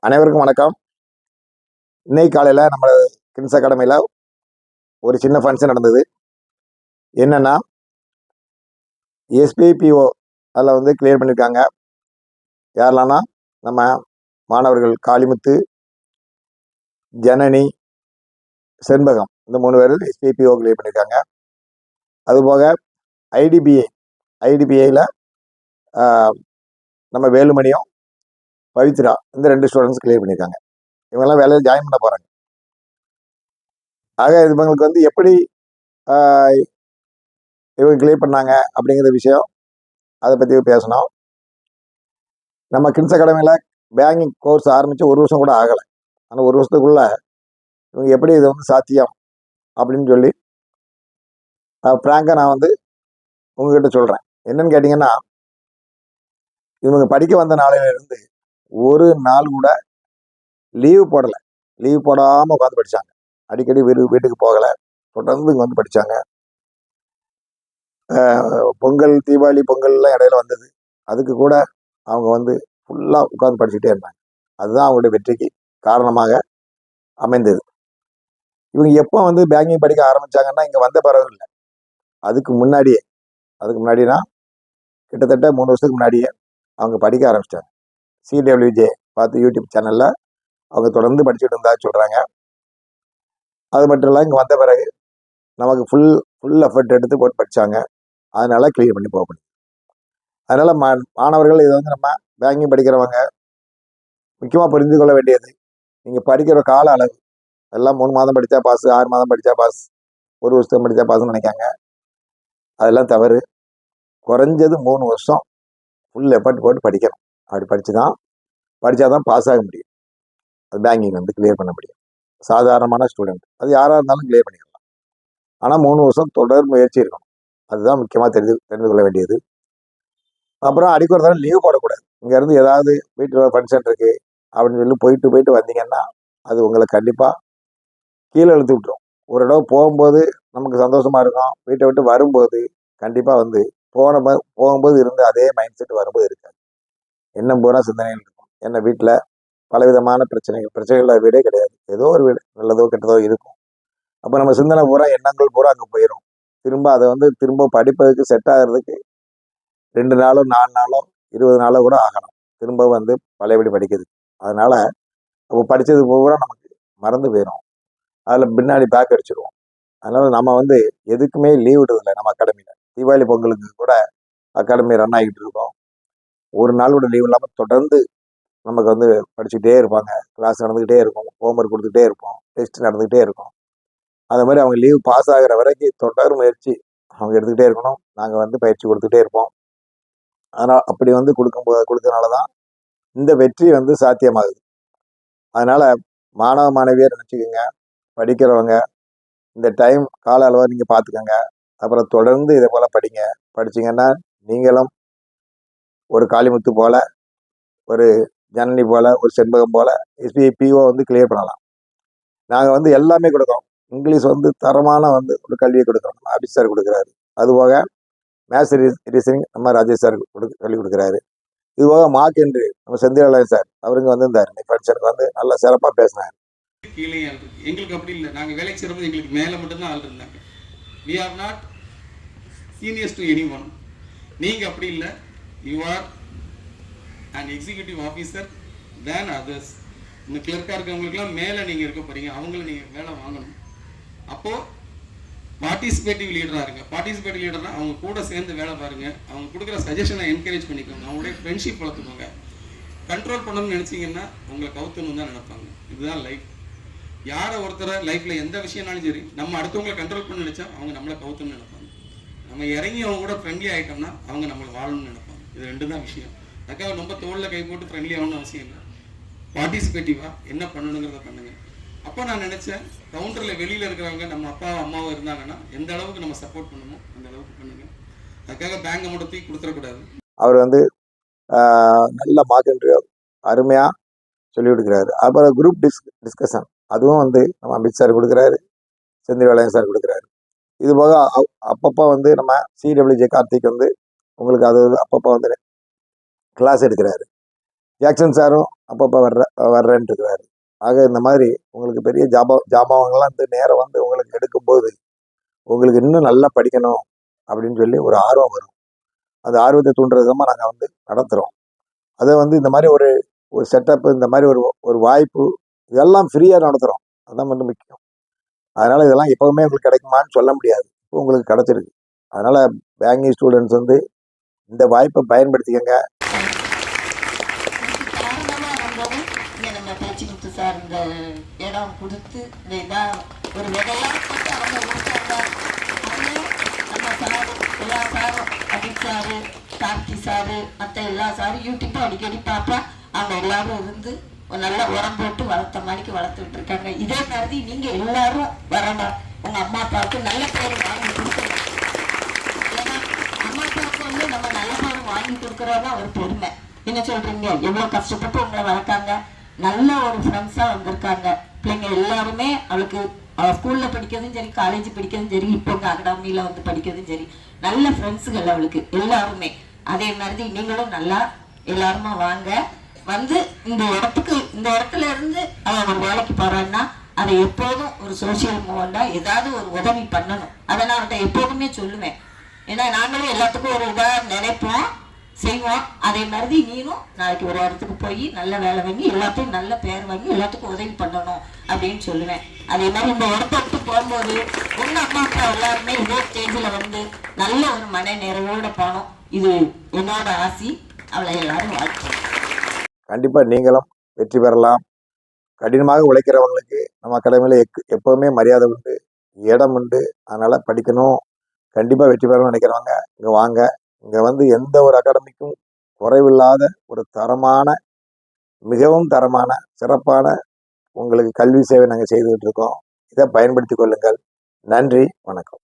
அனைவருக்கும் வணக்கம். இன்னைக்கு காலையில் நம்ம கின்ஸ் அகாடமியில் ஒரு சின்ன ஃபங்க்ஷன் நடந்தது. என்னென்னா எஸ்பிபிஓ அதில் வந்து கிளியர் பண்ணியிருக்காங்க. யாரெல்லாம்னா நம்ம மாணவர்கள் காளிமுத்து, ஜனனி, செண்பகம், இந்த 3 பேர் எஸ்பிபிஓ கிளியர் பண்ணியிருக்காங்க. அதுபோக ஐடிபிஐயில் நம்ம வேலுமணியும் பவித்ரா, இந்த 2 ஸ்டூடெண்ட்ஸ் கிளியர் பண்ணியிருக்காங்க. இவங்கெல்லாம் வேலையில் ஜாயின் பண்ண போகிறாங்க. ஆக இவங்களுக்கு வந்து எப்படி இவங்க கிளியர் பண்ணாங்க அப்படிங்கிற விஷயம், அதை பற்றி பேசணும். நம்ம கின்ஸ் அகாடமியில் பேங்கிங் கோர்ஸ் ஆரம்பித்து 1 வருஷம் கூட ஆகலை. ஆனால் 1 வருஷத்துக்குள்ள இவங்க எப்படி இது வந்து சாத்தியம் அப்படின்னு சொல்லி ஃப்ராங்காக நான் வந்து உங்ககிட்ட சொல்கிறேன். என்னன்னு கேட்டிங்கன்னா, இவங்க படிக்க வந்த நாளையிலிருந்து ஒரு நாள் கூட லீவு போடலை. லீவு போடாமல் உட்காந்து படித்தாங்க. அடிக்கடி வீட்டுக்கு போகலை. தொடர்ந்து இங்கே வந்து படித்தாங்க. பொங்கல், தீபாவளி, பொங்கல்லாம் இடையில வந்தது. அதுக்கு கூட அவங்க வந்து ஃபுல்லாக உட்காந்து படிச்சுட்டே இருந்தாங்க. அதுதான் அவங்களுடைய வெற்றிக்கு காரணமாக அமைந்தது. இவங்க எப்போ வந்து பேங்கிங் படிக்க ஆரம்பித்தாங்கன்னா, இங்கே வந்த பிறகு இல்லை, அதுக்கு முன்னாடினா கிட்டத்தட்ட 3 வருஷத்துக்கு முன்னாடியே அவங்க படிக்க ஆரம்பிச்சிட்டாங்க. CWJ பார்த்து யூடியூப் சேனலில் அவங்க தொடர்ந்து படிச்சுட்டு இருந்தா சொல்கிறாங்க. அது மட்டும் இல்லை, இங்கே வந்த பிறகு நமக்கு ஃபுல் எஃபர்ட் எடுத்து போட்டு படித்தாங்க. அதனால் கிளியர் பண்ணி போக முடியும். அதனால் மாணவர்கள் இதை வந்து நம்ம பேங்கிங் படிக்கிறவங்க முக்கியமாக புரிந்து கொள்ள வேண்டியது, நீங்கள் படிக்கிற கால அளவு எல்லாம் 3 மாதம் படித்தா பாஸ், 6 மாதம் படித்தா பாஸ், 1 வருஷம் படித்தா பாஸ்ன்னு நினைக்காங்க. அதெல்லாம் தவறு. குறைஞ்சது 3 வருஷம் ஃபுல் எஃபர்ட் போட்டு படிக்கணும். அப்படி படித்தா தான் பாஸ் ஆக முடியும். அது பேங்கிங் வந்து கிளியர் பண்ண முடியும். சாதாரணமான ஸ்டூடெண்ட் அது யாராக இருந்தாலும் கிளியர் பண்ணிக்கலாம். ஆனால் 3 வருஷம் தொடர் முயற்சி இருக்கணும். அதுதான் முக்கியமாக தெரிந்து கொள்ள வேண்டியது. அப்புறம் அடிக்கொரு தடவை லீவ் போடக்கூடாது. இங்கேருந்து ஏதாவது வீட்டில் ஃபங்க்ஷன் இருக்குது அப்படின்னு சொல்லி போயிட்டு வந்தீங்கன்னா, அது உங்களை கண்டிப்பாக கீழே இழுத்து விட்டுரும். ஒரு தடவை போகும்போது நமக்கு சந்தோஷமாக இருக்கும். வீட்டை விட்டு வரும்போது கண்டிப்பாக வந்து போகும்போது இருந்து அதே மைண்ட் செட் வரும்போது இருக்காது. எண்ணம் பூரா சிந்தனைகள் இருக்கும். ஏன்னா வீட்டில் பலவிதமான பிரச்சனைகள் வீடே கிடையாது. ஏதோ ஒரு வீடு நல்லதோ கெட்டதோ இருக்கும். அப்போ நம்ம சிந்தனை பூரா, எண்ணங்கள் பூரா அங்கே போயிடும். அதை வந்து திரும்ப படிப்பதற்கு செட் ஆகிறதுக்கு 2 நாளோ 4 நாளோ 20 நாளோ கூட ஆகணும். திரும்ப வந்து பழையபடி படிக்கிறது. அதனால அப்போ படித்தது பூரா நமக்கு மறந்து போயிடும். அதில் பின்னாடி பேக் அடிச்சிடுவோம். அதனால நம்ம வந்து எதுக்குமே லீவ் விடுறதில்லை. நம்ம அகாடமியில் தீபாவளி பொங்கலுக்கு கூட அகாடமி ரன் ஆகிட்டு இருக்கோம். ஒரு நாள் கூட லீவ் இல்லாமல் தொடர்ந்து நமக்கு வந்து படிச்சுக்கிட்டே இருப்பாங்க. கிளாஸ் நடந்துக்கிட்டே இருக்கும், ஹோம்ஒர்க் கொடுத்துக்கிட்டே இருப்போம், டெஸ்ட் நடந்துக்கிட்டே இருக்கும். அது மாதிரி அவங்க லீவ் பாஸ் ஆகிற வரைக்கும் தொடர் முயற்சி அவங்க எடுத்துக்கிட்டே இருக்கணும். நாங்கள் வந்து பயிற்சி கொடுத்துக்கிட்டே இருப்போம். அதனால் அப்படி வந்து கொடுக்கறனால தான் இந்த வெற்றி வந்து சாத்தியமாகுது. அதனால் மாணவ மாணவியர் நினச்சிக்கோங்க, படிக்கிறவங்க இந்த டைம் கால அளவை நீங்கள் பார்த்துக்கோங்க. அப்புறம் தொடர்ந்து இதை போல் படிச்சிங்கன்னா நீங்களும் ஒரு காளிமுத்து போல், ஒரு ஜனனி போல், ஒரு செண்பகம் போல் எஸ்பிபிஓ வந்து கிளியர் பண்ணலாம். நாங்கள் வந்து எல்லாமே கொடுக்குறோம். இங்கிலீஷ் வந்து தரமான வந்து ஒரு கல்வியை கொடுக்குறோம். நம்ம ஆபிஸ் சார் கொடுக்குறாரு. அதுபோக மேத்ஸ் ரீசனிங் நம்ம ராஜேஷ் சார் கல்வி கொடுக்குறாரு. இதுபோக மார்க் என்று நம்ம செந்தில் சார் அவருங்க வந்திருந்தார். ஃபங்க்ஷனுக்கு வந்து நல்லா சிறப்பாக பேசினார். கீழே எங்களுக்கு அப்படி இல்லை. நாங்கள் வேலைக்கு சேரும்போது எங்களுக்கு மேலே மட்டும்தான் ஆள் இருந்தாங்க. We are not seniors to anyone. நீங்கள் அப்படி இல்லை. You are and executive officer than others. இந்த கிளர்க்காக இருக்கவங்களுக்குலாம் மேலே நீங்கள் இருக்க போகிறீங்க. அவங்கள நீங்கள் வேலை வாங்கணும். அப்போது பார்ட்டிசிபேட்டிவ் லீடராக இருங்க. பார்ட்டிசிபேட்டிவ் லீடர்னா அவங்க கூட சேர்ந்து வேலை பாருங்கள். அவங்க கொடுக்குற சஜஷனை என்கரேஜ் பண்ணிக்கோங்க. அவங்களுடைய ஃப்ரெண்ட்ஷிப் வளர்த்துக்கோங்க. கண்ட்ரோல் பண்ணணும்னு நினச்சிங்கன்னா உங்களை கவுத்தணும் தான் நினைப்பாங்க. இதுதான் லைஃப். யாரை ஒருத்தரை லைஃப்பில் எந்த விஷயம்னாலும் சரி, நம்ம அடுத்தவங்களை கண்ட்ரோல் பண்ண நினச்சா அவங்க நம்மளை கவுத்தணும்னு நினைப்பாங்க. நம்ம இறங்கி அவங்க கூட ஃப்ரெண்ட்லி ஆகிட்டோம்னா அவங்க நம்மளை வாழணும்னு நினைப்பாங்க. இது 2 தான் விஷயம். அதுக்காக ரொம்ப தோளில் கை போட்டு ஃப்ரெண்ட்லி ஆகணும்னு அவசியம் இல்லை. பார்ட்டிசிபேட்டிவாக என்ன பண்ணணுங்கிறத பண்ணுங்க. அப்போ நான் நினச்சேன், கவுண்டரில் வெளியில் இருக்கிறவங்க நம்ம அப்பா அம்மாவும் இருந்தாங்கன்னா எந்த அளவுக்கு நம்ம சப்போர்ட் பண்ணணுமோ அந்த அளவுக்கு பண்ணுங்க. அதுக்காக பேங்கை மட்டும் தூக்கி கொடுத்துடக்கூடாது. அவர் வந்து நல்ல மார்க் என்று அருமையாக சொல்லி கொடுக்குறாரு. அப்புறம் குரூப் டிஸ்கஷன் அதுவும் வந்து நம்ம அமித் சார் கொடுக்குறாரு, செந்தில் வேலையன் சார் கொடுக்குறாரு. இது போக அப்பப்போ வந்து நம்ம CWJ கார்த்திக் வந்து உங்களுக்கு அது அப்பப்போ வந்து கிளாஸ் எடுக்கிறாரு. ஜாக்சன் சாரும் அப்பப்போ வர்றேன்ட்டு இருக்கிறாரு. ஆக இந்த மாதிரி உங்களுக்கு பெரிய ஜாமான்கள்லாம் வந்து நேரம் வந்து உங்களுக்கு எடுக்கும்போது உங்களுக்கு இன்னும் நல்லா படிக்கணும் அப்படின்னு சொல்லி ஒரு ஆர்வம் வரும். அந்த ஆர்வத்தை தூண்டுற விதமாக நாங்கள் வந்து நடத்துகிறோம். அதை வந்து இந்த மாதிரி ஒரு ஒரு செட்டப்பு, இந்த மாதிரி ஒரு ஒரு வாய்ப்பு, இதெல்லாம் ஃப்ரீயாக நடத்துகிறோம். அதுதான் வந்து முக்கியம். அதனால் இதெல்லாம் எப்போவுமே உங்களுக்கு கிடைக்குமான்னு சொல்ல முடியாது. இப்போ உங்களுக்கு கிடச்சிருக்கு. அதனால் பேங்கிங் ஸ்டூடெண்ட்ஸ் வந்து இந்த வாய்ப்பை பயன்படுத்திக்கங்க. காரணமா வந்தது இங்க நம்ம பேச்சுமுத்து சார் இந்த இடம் கொடுத்து இந்த இதான் ஒரு விதையா போட்டு அவங்க கொடுத்தாங்க. அதுல நம்ம சாரு எல்லா சாரும் அபித் சாரு, கார்த்தி சாரு, மற்ற எல்லா சாரும் யூடியூப்பும் அடிக்கடி பார்ப்பா. அவங்க எல்லாரும் இருந்து ஒரு நல்ல உரம் போட்டு வளர்த்த மாதிரிக்கு வளர்த்துட்டு இருக்காங்க. இதே மாதிரி நீங்க எல்லாரும் வரணும். உங்க அம்மா அப்பாவுக்கு நல்ல பேர் வாங்கி கொடுக்கணும். ஏன்னா அம்மா அப்பாவுக்கு வந்து நம்ம நல்ல பேர் வாங்கி கொடுக்கறோம்னா ஒரு பெருமை. என்ன சொல்றீங்க? எவ்வளவு கஷ்டப்பட்டு உங்களை வளர்த்தாங்க. நல்ல ஒரு ஃப்ரெண்ட்ஸா வந்திருக்காங்க. பிள்ளைங்க எல்லாருமே அவளுக்கு ஸ்கூல்ல படிக்கிறதும் சரி, காலேஜ் படிக்கிறதும் சரி, இப்போ அகாடமியில வந்து படிக்கிறதும் சரி, நல்ல ஃப்ரெண்ட்ஸுகள் அவளுக்கு எல்லாருமே. அதே மாதிரி நீங்களும் நல்லா எல்லாருமா வாங்க. வந்து இந்த இடத்துல இருந்து அவன் ஒரு வேலைக்கு போறான்னா அதை எப்போதும் ஒரு சோசியல் மூவெண்டா ஏதாவது ஒரு உதவி பண்ணணும். அதை நான் அவன்கிட்ட எப்போதுமே சொல்லுவேன். ஏன்னா நாங்களும் எல்லாத்துக்கும் ஒரு இதாக நினைப்போம், செய்வோம். அதே மாதிரி நீனும் நாளைக்கு ஒரு இடத்துக்கு போய் நல்ல வேலை வாங்கி எல்லாத்தையும் நல்ல பேர் வாங்கி எல்லாத்துக்கும் உதவி பண்ணணும் அப்படின்னு சொல்லுவேன். அதே மாதிரி இந்த இடத்த விட்டு போகும்போது உங்க அம்மா அப்பா எல்லாருமே இதே ஸ்டேஜில் வந்து நல்ல ஒரு மன நிறைவோட போனோம். இது என்னோட ஆசி. அவளை எல்லாரும் வாழ்க்கை. கண்டிப்பாக நீங்களும் வெற்றி பெறலாம். கடினமாக உழைக்கிறவங்களுக்கு நம்ம அகாடமியில் எப்போவுமே மரியாதை உண்டு, இடம் உண்டு. அதனால் படிக்கணும், கண்டிப்பாக வெற்றி பெறணும்னு நினைக்கிறவங்க இங்கே வாங்க. இங்கே வந்து எந்த ஒரு அகாடமிக்கும் குறைவில்லாத ஒரு தரமான, மிகவும் தரமான, சிறப்பான உங்களுக்கு கல்வி சேவை நாங்கள் செய்துகிட்டு இருக்கோம். இதை பயன்படுத்தி கொள்ளுங்கள். நன்றி, வணக்கம்.